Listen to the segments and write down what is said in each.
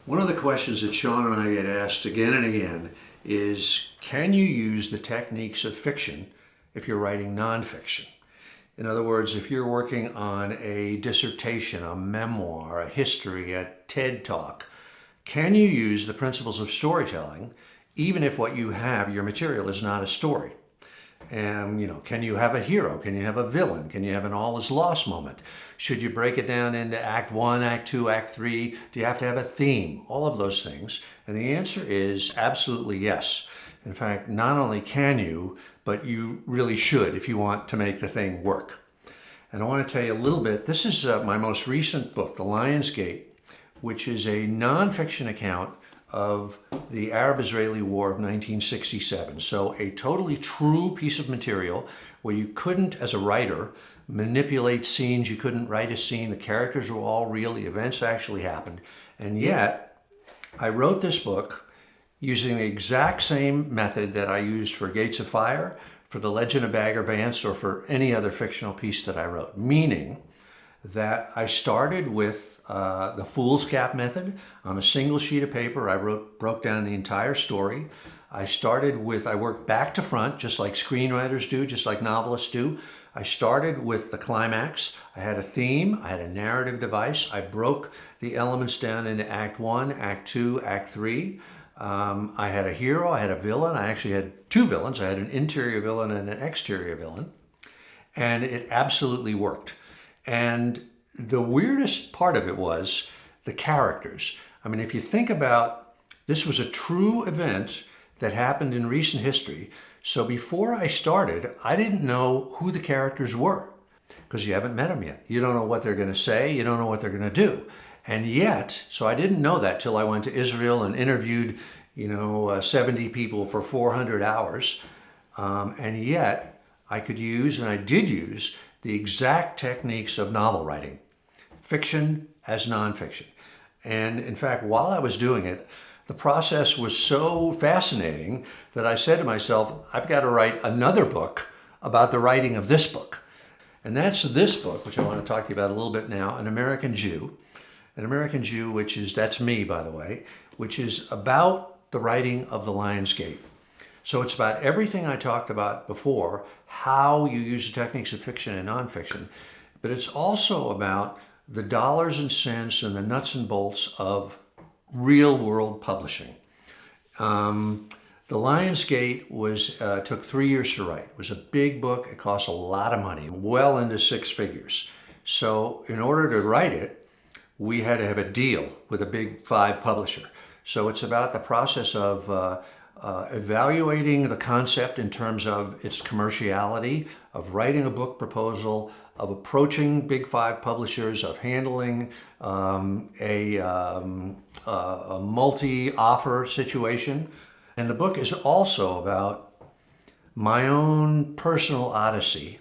One of the questions that Sean and I get asked again and again is, can you use the techniques of fiction if you're writing nonfiction? In other words, if you're working on a dissertation, a memoir, a history, a TED Talk, can you use the principles of storytelling even if what you have, your material, is not a story? And, can you have a hero? Can you have a villain? Can you have an all is lost moment? Should you break it down into act one, act two, act three? Do you have to have a theme? All of those things. And the answer is absolutely yes. In fact, not only can you, but you really should if you want to make the thing work. And I want to tell you a little bit. This is my most recent book, The Lion's Gate, which is a nonfiction account of the Arab-Israeli War of 1967. So a totally true piece of material where you couldn't, as a writer, manipulate scenes. You couldn't write a scene. The characters were all real. The events actually happened. And yet, I wrote this book using the exact same method that I used for Gates of Fire, for The Legend of Bagger Vance, or for any other fictional piece that I wrote. Meaning that I started with the fool's cap method. On a single sheet of paper, I broke down the entire story. I worked back to front, just like screenwriters do, just like novelists do. I started with the climax. I had a theme, I had a narrative device. I broke the elements down into act one, act two, act three. I had a hero, I had a villain. I actually had two villains. I had an interior villain and an exterior villain. And it absolutely worked. And the weirdest part of it was the characters. I mean, if you think about, this was a true event that happened in recent history. So before I started, I didn't know who the characters were because you haven't met them yet. You don't know what they're going to say. You don't know what they're going to do. And yet, so I didn't know that till I went to Israel and interviewed, 70 people for 400 hours. And yet I could use, and I did use, the exact techniques of novel writing, fiction as nonfiction. And in fact, while I was doing it, the process was so fascinating that I said to myself, I've got to write another book about the writing of this book. And that's this book, which I want to talk to you about a little bit now, An American Jew. An American Jew, that's me, by the way, which is about the writing of The Lion's Gate. So it's about everything I talked about before, how you use the techniques of fiction and nonfiction, but it's also about the dollars and cents and the nuts and bolts of real world publishing. The Lion's Gate took 3 years to write. It was a big book. It cost a lot of money, well into six figures. So in order to write it, we had to have a deal with a big five publisher. So it's about the process of evaluating the concept in terms of its commerciality, of writing a book proposal, of approaching big five publishers, of handling a multi-offer situation. And the book is also about my own personal odyssey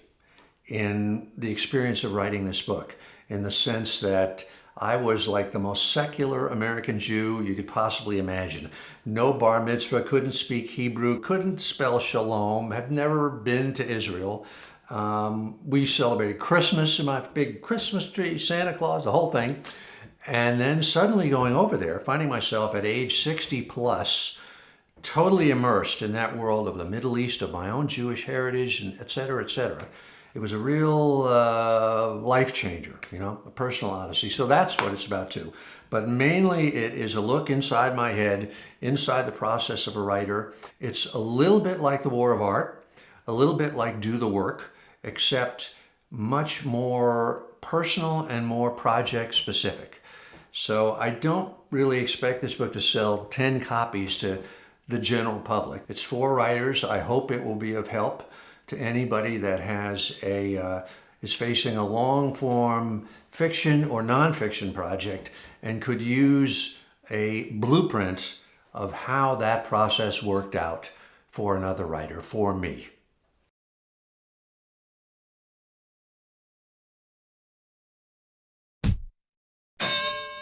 in the experience of writing this book, in the sense that I was like the most secular American Jew you could possibly imagine. No bar mitzvah, couldn't speak Hebrew, couldn't spell shalom, had never been to Israel. We celebrated Christmas in my big Christmas tree, Santa Claus, the whole thing. And then suddenly going over there, finding myself at age 60 plus, totally immersed in that world of the Middle East, of my own Jewish heritage, and et cetera, et cetera. It was a real life changer, a personal odyssey. So that's what it's about too. But mainly it is a look inside my head, inside the process of a writer. It's a little bit like The War of Art, a little bit like Do the Work, except much more personal and more project specific. So I don't really expect this book to sell 10 copies to the general public. It's for writers. I hope it will be of help to anybody that is facing a long-form fiction or nonfiction project and could use a blueprint of how that process worked out for another writer, for me.